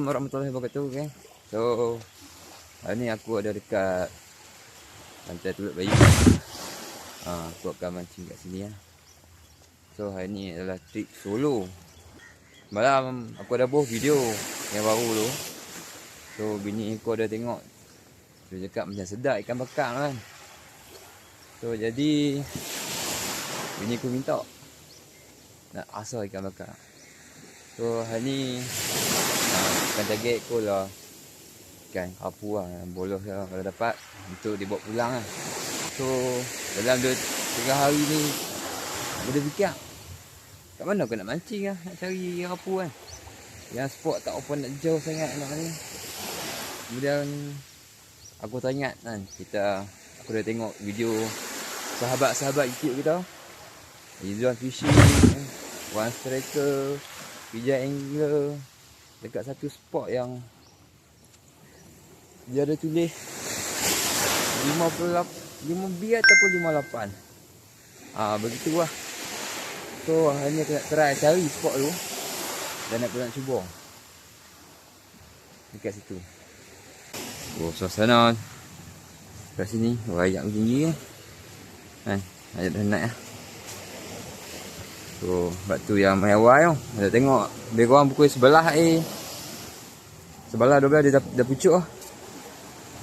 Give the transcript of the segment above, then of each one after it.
Assalamualaikum warahmatullahi wabarakatuh, okay? So, hari ni aku ada dekat pantai Teluk Bayu. Aku akan mancing kat sini ya. So, hari ni adalah trip solo. Malam aku ada buat video yang baru tu. So, bini aku ada tengok. Dia cakap macam sedap ikan bakar kan. So, jadi bini aku minta nak asal ikan bakar. So, hari ni ikan target aku lah ikan kerapu lah, bolos lah kalau dapat untuk dibawa pulang lah. So dalam 2-3 hari ni aku dah fikir kat mana aku nak mancing lah, nak cari kerapu kan, yang spot tak apa nak jauh sangat nak ni. Kemudian aku teringat kan, aku dah tengok video sahabat-sahabat YouTube kita, Rizwan Fishing, One Striker, Pijat Angler, dekat satu spot yang dia ada tulis 5B ataupun 58. Begitulah. So hari ni aku nak try cari spot tu dan aku nak cuba dekat situ. Oh, suasana kat sini rayak tinggi kan. Ayat dah naik lah. So batu yang main awal tu ada tengok lebih kurang pukul 11 11 12 dia dah pucuk lah.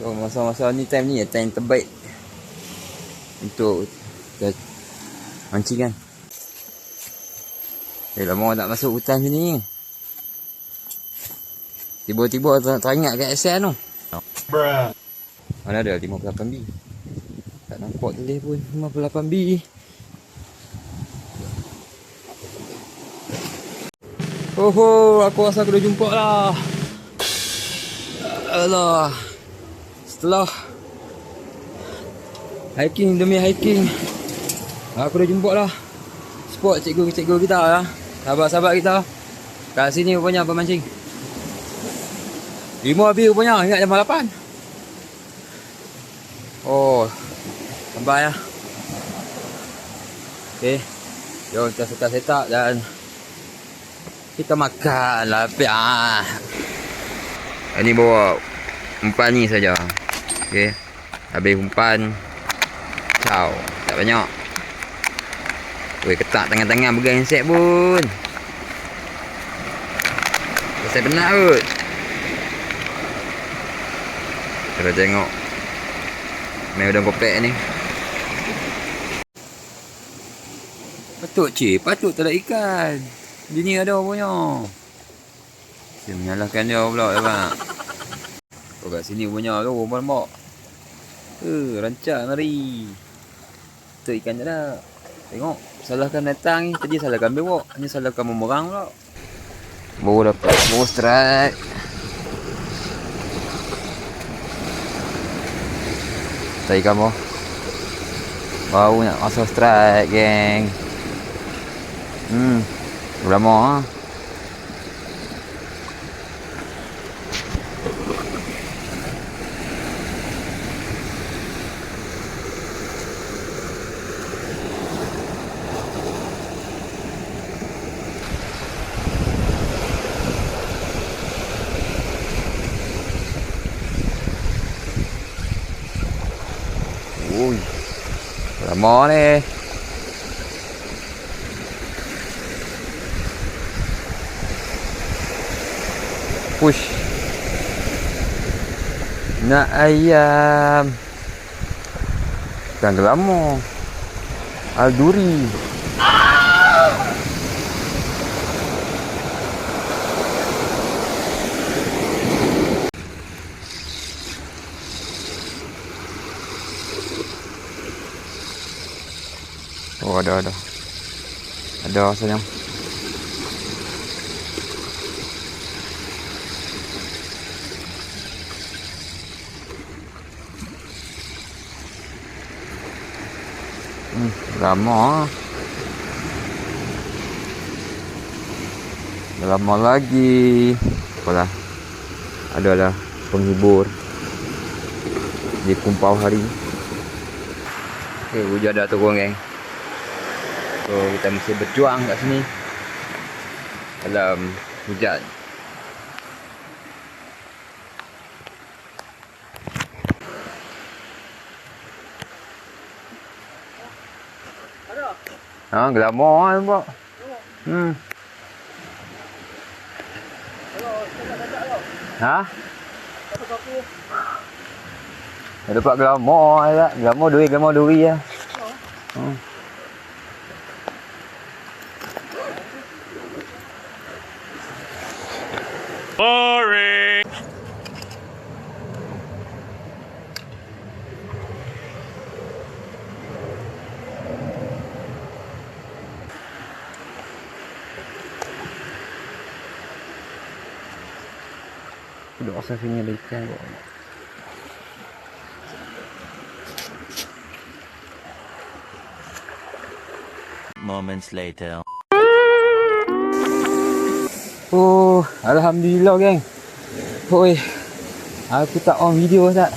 So masa-masa ni time ni time terbaik untuk mancing kan. Lama tak masuk hutan sini. Tiba-tiba teringat kat ASN tu. Mana ada 58B. Tak nampak tulis pun 58B. Aku rasa aku dah jumpa lah. Alah. Setelah hiking demi hiking, aku dah jumpa lah spot cikgu-cikgu kita lah, sahabat-sahabat kita. Kat sini rupanya apa mancing 5B rupanya, ingat jam 8. Oh, sampai lah. Okay, jom kita set up dan kita makan lah. Ini bawa umpan ni saja. Okey. Habis umpan. Ciao. Tak banyak. Weh, ketak tangan-tangan pegang insek pun. Saya penat kot. Kita tengok main udang kopek ni. Patut tak ada ikan. Bini ada punya. Dia menyalahkan dia pula abang. Oh, kat sini punya tu nampak. Rancang lari. Tu ikan je dah. Tengok, salahkan datang ni. Tadi salahkan bewok, ni salahkan memerang pula. Baru dapat, baru strike. Tak ikan bawah. Baru nak masuk strike, geng. Lama lah. Ui, lama ni. Push. Nak ayam. Ikan gelamo. Alduri. Oh, ada. Ada sayang. Lama. Lama lagi. Apalah. Adalah penghibur di kumpau hari. Okay, hujan dah turun, geng. So kita mesti berjuang kat sini dalam hujan. Ha, glamour kan nampak. Ha? Dapat glamour lah. Glamour duri lah. Boring. Duduk asal sini ada ikan. Moments later. Oh, alhamdulillah geng. Oi. Aku tak on video tak.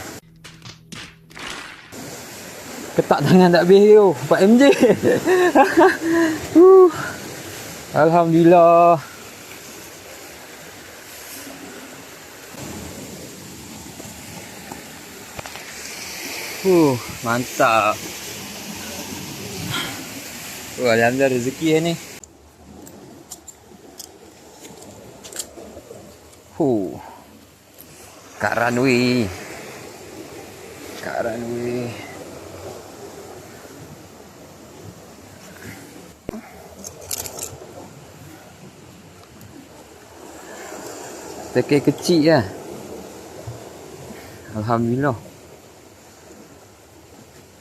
Ketak tangan tak habis tu. 4 MJ. Alhamdulillah. Mantap. Alhamdulillah rezeki ni. Kat runway. Tekek kecil lah. Alhamdulillah.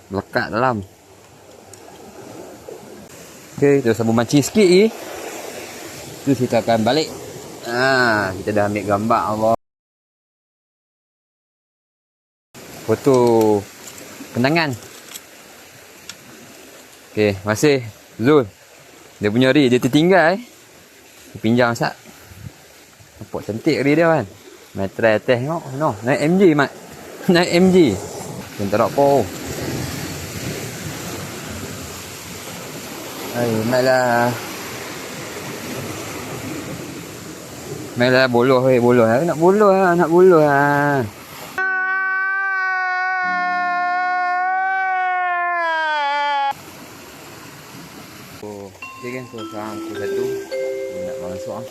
Melekat dalam. Okay, kita sambung mancing sikit lagi. Terus kita akan balik. Kita dah ambil gambar Allah. Foto kenangan. Okay, masih Zul. Dia punya rig dia tertinggal Dia pinjam sat. Nampak cantik rig dia kan. Main try test tengok. No, naik MG mat. Naik MG. Pun tak ada apa. Mainlah boloh boloh. Nak boloh lah. Okay kan, so sekarang aku satu nak masuk lah.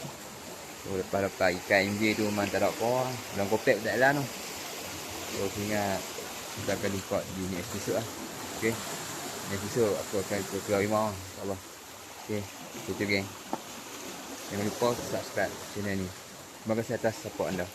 So lepas ikan MJ tu memang tak ada apa. Dalam kopek tak ada tu. So aku ingat kita akan record di next episode lah. Okay, next episode aku akan keluar rumah InsyaAllah. Okay, itu geng. Jangan lupa subscribe channel ni. Terima kasih atas support anda.